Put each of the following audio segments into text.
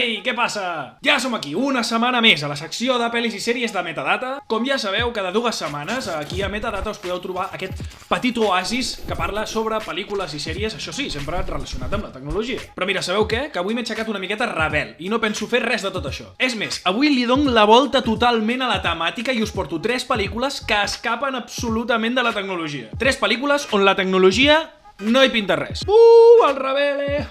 Ei, què passa? Ja som aquí, una setmana més a la secció de pel·lis i sèries de Metadata. Com ja sabeu, cada 2 setmanes aquí a Metadata us podeu trobar aquest petit oasis que parla sobre pel·lícules i sèries, això sí, sempre relacionat amb la tecnologia. Però mira, sabeu què? Que avui m'he aixecat una miqueta rebel i no penso fer res de tot això. És més, avui li dono la volta totalment a la temàtica i us porto 3 pel·lícules que escapen absolutament de la tecnologia. 3 pel·lícules on la tecnologia no hi pinta res. El rebele!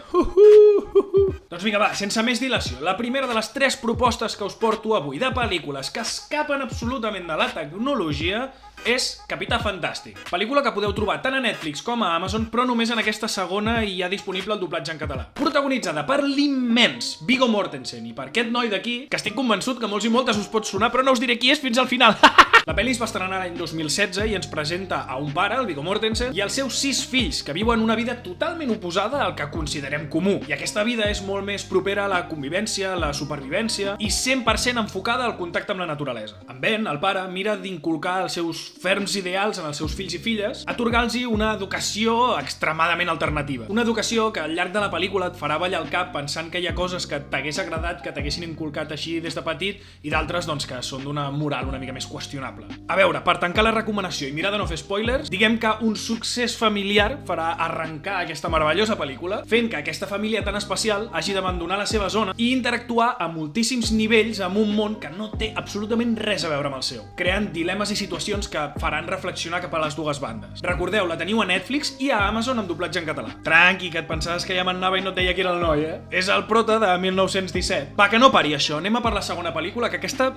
Doncs vinga, va, sense més dilació, la primera de les 3 propostes que us porto avui de pel·lícules que escapen absolutament de la tecnologia és Capità Fantàstic. Pel·lícula que podeu trobar tant a Netflix com a Amazon, però només en aquesta segona hi ha disponible el doblatge en català. Protagonitzada per l'immens Viggo Mortensen i per aquest noi d'aquí, que estic convençut que molts i moltes us pot sonar, però no us diré qui és fins al final. La pel·li es va estrenar l'any 2016 i ens presenta a un pare, el Viggo Mortensen, i els seus 6 fills, que viuen una vida totalment oposada al que considerem comú. I aquesta vida és molt més propera a la convivència, a la supervivència i 100% enfocada al contacte amb la naturalesa. En Ben, el pare, mira d'inculcar els seus ferms ideals en els seus fills i filles, atorgant-los una educació extremadament alternativa. Una educació que al llarg de la pel·lícula et farà ballar el cap pensant que hi ha coses que t'hagués agradat, que t'haguessin inculcat així des de petit i d'altres doncs que són d'una moral una mica més qüestionable. A veure, per tancar la recomanació i mirar de no fer spoilers, diguem que un succés familiar farà arrencar aquesta meravellosa pel·lícula, fent que aquesta família tan especial hagi d'abandonar la seva zona i interactuar a moltíssims nivells amb un món que no té absolutament res a veure amb el seu, creant dilemes i situacions que faran reflexionar cap a les dues bandes. Recordeu, la teniu a Netflix i a Amazon amb doblatge en català. Tranqui, que et pensaves que ja m'anava i no et deia qui era el noi, És el prota de 1917. Va, que no pari això, anem a per la segona pel·lícula, que aquesta,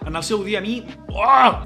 en el seu dia a mi,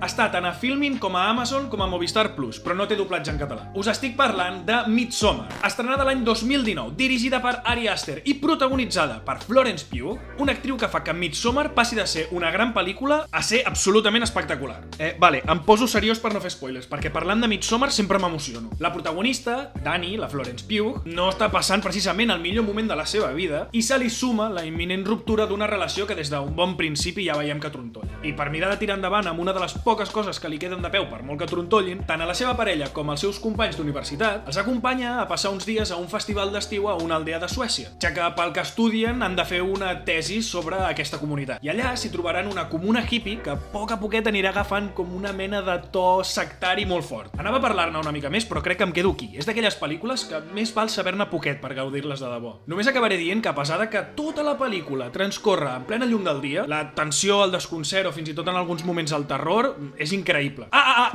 està tant a Filmin com a Amazon com a Movistar Plus, però no té doblatge en català. Us estic parlant de Midsommar, estrenada l'any 2019, dirigida per Ari Aster i protagonitzada per Florence Pugh, una actriu que fa que Midsommar passi de ser una gran pel·lícula a ser absolutament espectacular. Vale, em poso seriós per no fer spoilers, perquè parlant de Midsommar sempre m'emociono. La protagonista, Dani, la Florence Pugh, no està passant precisament el millor moment de la seva vida i se li suma la imminent ruptura d'una relació que des d'un bon principi ja veiem que trontolla. I per mirar de tirar endavant amb una de les poques coses que li queden de peu per molt que trontollin, tant a la seva parella com als seus companys d'universitat, els acompanya a passar uns dies a un festival d'estiu a una aldea de Suècia, ja que pel que estudien han de fer una tesi sobre aquesta comunitat. I allà s'hi trobaran una comuna hippie que a poc a poquet anirà agafant com una mena de to sectari molt fort. Anava a parlar-ne una mica més, però crec que em quedo aquí. És d'aquelles pel·lícules que més val saber-ne poquet per gaudir-les de debò. Només acabaré dient que a pesar de que tota la pel·lícula transcorre en plena llum del dia, la tensió, el desconcert o fins i tot en alguns moments el terror és increïble.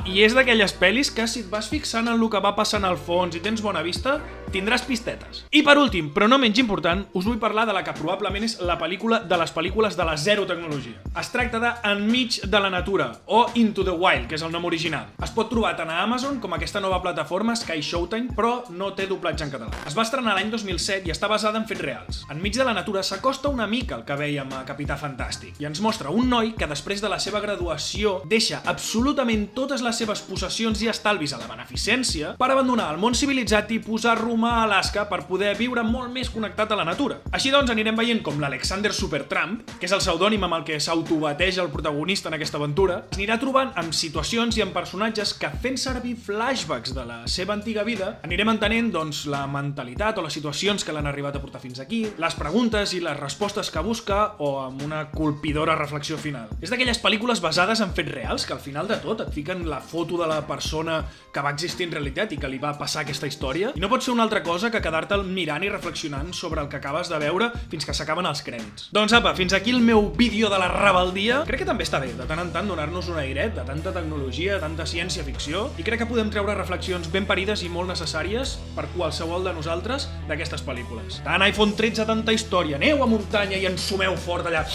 I és d'aquelles pel·lis que si et vas fixant en el que va passant al fons i tens bona vista, tindràs pistetes. I per últim, però no menys important, us vull parlar de la que probablement és la pel·lícula de les pel·lícules de la zero tecnologia. Es tracta de Enmig de la natura, o Into the Wild, que és el nom original. Es pot trobar tant a Amazon com a aquesta nova plataforma Sky Showtime, però no té doblatge en català. Es va estrenar l'any 2007 i està basada en fets reals. Enmig de la natura s'acosta una mica al que vèiem a Capità Fantàstic i ens mostra un noi que després de la seva graduació deixa absolutament totes les seves possessions i estalvis a la beneficència per abandonar el món civilitzat i posar rumb a Alaska per poder viure molt més connectat a la natura. Així doncs anirem veient com l'Alexander Supertramp, que és el pseudònim amb el que s'autobateja el protagonista en aquesta aventura, s'anirà trobant amb situacions i amb personatges que fent servir flashbacks de la seva antiga vida anirem entenent doncs la mentalitat o les situacions que l'han arribat a portar fins aquí, les preguntes i les respostes que busca o amb una colpidora reflexió final. És d'aquelles pel·lícules basades en fets reals que al final de tot et fiquen la foto de la persona que va existir en realitat i que li va passar aquesta història i no pot ser una altra cosa que quedar-te mirant i reflexionant sobre el que acabes de veure fins que s'acaben els crèdits. Doncs apa, fins aquí el meu vídeo de la rebeldia. Crec que també està bé de tant en tant donar-nos un airet de tanta tecnologia, tanta ciència-ficció i crec que podem treure reflexions ben parides i molt necessàries per qualsevol de nosaltres d'aquestes pel·lícules. Tant iPhone 13, tanta història, aneu a muntanya i ensumeu fort allà.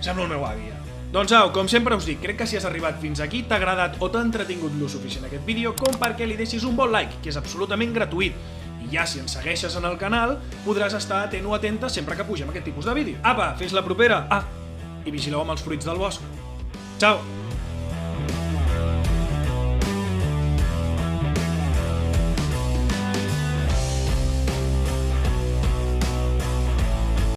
Sembla el meu avi. Doncs au, com sempre us dic, crec que si has arribat fins aquí t'ha agradat o t'ha entretingut lo suficient aquest vídeo com perquè li deixis un bon like, que és absolutament gratuït. I ja si ens segueixes en el canal podràs estar atent o atenta sempre que pugem aquest tipus de vídeo. Apa, fins la propera! I vigileu amb els fruits del bosc. Ciao!